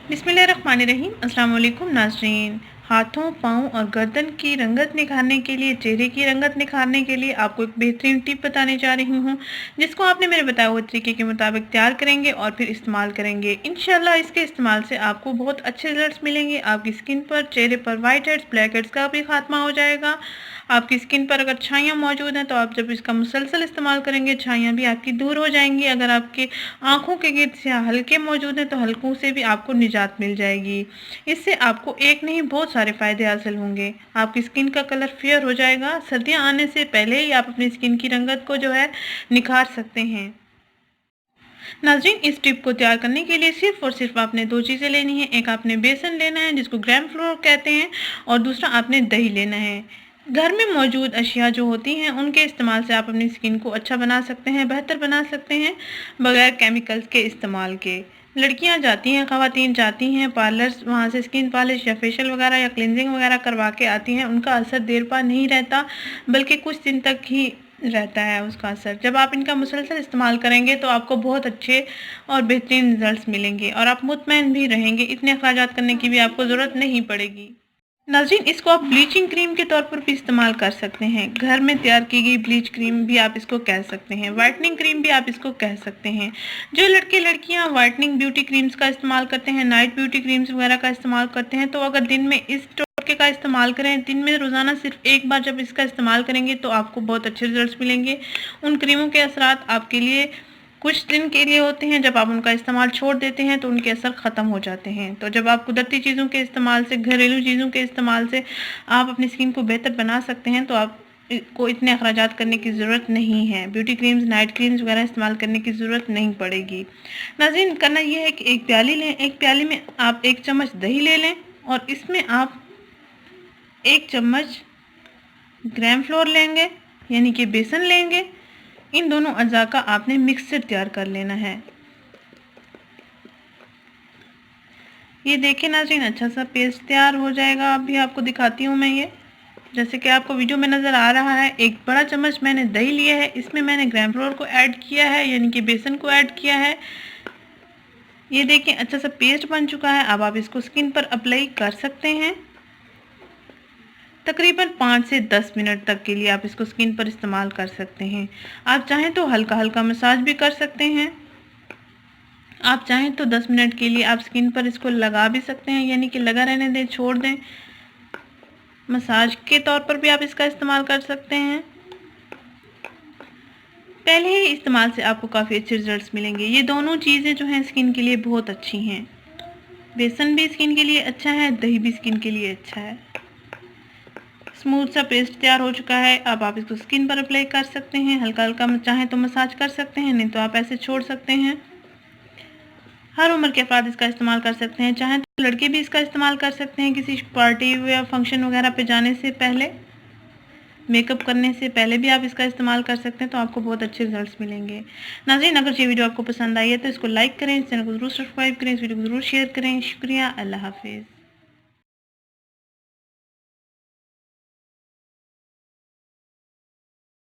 बिस्मिल्लाहिर्रहमानिर्रहीम। अस्सलाम वालेकुम नाज़रीन। हाथों, पाँव और गर्दन की रंगत निखारने के लिए, चेहरे की रंगत निखारने के लिए आपको एक बेहतरीन टिप बताने जा रही हूँ, जिसको आपने मेरे बताए हुए तरीके के मुताबिक तैयार करेंगे और फिर इस्तेमाल करेंगे। इंशाल्लाह इसके इस्तेमाल से आपको बहुत अच्छे रिजल्ट्स मिलेंगे। आपकी स्किन पर, चेहरे पर वाइट हेड्स, ब्लैक हेड्स का भी खात्मा हो जाएगा। आपकी स्किन पर अगर छाइयाँ मौजूद हैं तो आप जब इसका मुसलसल इस्तेमाल करेंगे, छाइयाँ भी आपकी दूर हो जाएंगी। अगर आपके आँखों के गिर्द से हल्के मौजूद हैं तो हल्कों से भी आपको निजात मिल जाएगी। इससे आपको एक नहीं बहुत सारे फ़ायदे हासिल होंगे। आपकी स्किन का कलर फेयर हो जाएगा। सर्दियाँ आने से पहले ही आप अपनी स्किन की रंगत को जो है निखार सकते हैं। नाज़रीन, इस टिप को तैयार करने के लिए सिर्फ और सिर्फ आपने दो चीज़ें लेनी है। एक आपने बेसन लेना है जिसको ग्राम फ्लोर कहते हैं, और दूसरा आपने दही लेना है। घर में मौजूद अशिया जो होती हैं उनके इस्तेमाल से आप अपनी स्किन को अच्छा बना सकते हैं, बेहतर बना सकते हैं, बगैर केमिकल्स के इस्तेमाल के। लड़कियां जाती हैं, ख़वातीन जाती हैं पार्लर्स, वहाँ से स्किन पॉलिश या फेशियल वगैरह या क्लिनजिंग वगैरह करवा के आती हैं। उनका असर देर पा नहीं रहता, बल्कि कुछ दिन तक ही रहता है उसका असर। जब आप इनका मुसलसल इस्तेमाल करेंगे तो आपको बहुत अच्छे और बेहतरीन रिजल्ट्स मिलेंगे और आप मुतमईन भी रहेंगे। इतने अखराजात करने की भी आपको ज़रूरत नहीं पड़ेगी। नाज़रीन, इसको आप ब्लीचिंग क्रीम के तौर पर भी इस्तेमाल कर सकते हैं। घर में तैयार की गई ब्लीच क्रीम भी आप इसको कह सकते हैं। वाइटनिंग क्रीम भी आप इसको कह सकते हैं। जो लड़के लड़कियां वाइटनिंग ब्यूटी क्रीम्स का इस्तेमाल करते हैं, नाइट ब्यूटी क्रीम्स वगैरह का इस्तेमाल करते हैं, तो अगर दिन में इस टोटके का इस्तेमाल करें, दिन में रोज़ाना सिर्फ एक बार जब इसका इस्तेमाल करेंगे तो आपको बहुत अच्छे रिजल्ट्स मिलेंगे। उन क्रीमों के असरात आपके लिए कुछ दिन के लिए होते हैं। जब आप उनका इस्तेमाल छोड़ देते हैं तो उनके असर ख़त्म हो जाते हैं। तो जब आप कुदरती चीज़ों के इस्तेमाल से, घरेलू चीज़ों के इस्तेमाल से आप अपनी स्किन को बेहतर बना सकते हैं, तो आप को इतने अखराजात करने की ज़रूरत नहीं है। ब्यूटी क्रीम्स, नाइट क्रीम्स वगैरह इस्तेमाल करने की ज़रूरत नहीं पड़ेगी। नाज़रीन, करना यह है कि एक प्याली लें। एक प्याली में आप 1 चम्मच दही ले लें और इसमें आप 1 चम्मच ग्राम फ्लोर लेंगे, यानी कि बेसन लेंगे। इन दोनों अज्जा का आपने मिक्सचर तैयार कर लेना है। ये देखिए नाज़रीन, अच्छा सा पेस्ट तैयार हो जाएगा। अभी आपको दिखाती हूँ मैं ये, जैसे कि आपको वीडियो में नज़र आ रहा है। 1 बड़ा चम्मच मैंने दही लिया है, इसमें मैंने ग्राम फ्लोर को ऐड किया है, यानी कि बेसन को ऐड किया है। ये देखिए अच्छा सा पेस्ट बन चुका है। अब आप इसको स्किन पर अप्लाई कर सकते हैं। तकरीबन 5 से 10 मिनट तक के लिए आप इसको स्किन पर इस्तेमाल कर सकते हैं। आप चाहें तो हल्का हल्का मसाज भी कर सकते हैं। आप चाहें तो 10 मिनट के लिए आप स्किन पर इसको लगा भी सकते हैं, यानी कि लगा रहने दें, छोड़ दें। मसाज के तौर पर भी आप इसका इस्तेमाल कर सकते हैं। पहले ही इस्तेमाल से आपको काफ़ी अच्छे रिजल्ट्स मिलेंगे। ये दोनों चीज़ें जो हैं स्किन के लिए बहुत अच्छी हैं। बेसन भी स्किन के लिए अच्छा है, दही भी स्किन के लिए अच्छा है। स्मूथ सा पेस्ट तैयार हो चुका है। अब आप इसको स्किन पर अप्लाई कर सकते हैं। हल्का हल्का चाहें तो मसाज कर सकते हैं, नहीं तो आप ऐसे छोड़ सकते हैं। हर उम्र के अफराद इसका इस्तेमाल कर सकते हैं। चाहें तो लड़के भी इसका इस्तेमाल कर सकते हैं। किसी पार्टी या फंक्शन वगैरह पे जाने से पहले, मेकअप करने से पहले भी आप इसका इस्तेमाल कर सकते हैं, तो आपको बहुत अच्छे रिजल्ट्स मिलेंगे। नाज़रीन, अगर ये वीडियो आपको पसंद आई है तो इसको लाइक करें, इस चैनल को ज़रूर सब्सक्राइब करें, इस वीडियो को ज़रूर शेयर करें। शुक्रिया, अल्लाह हाफिज़।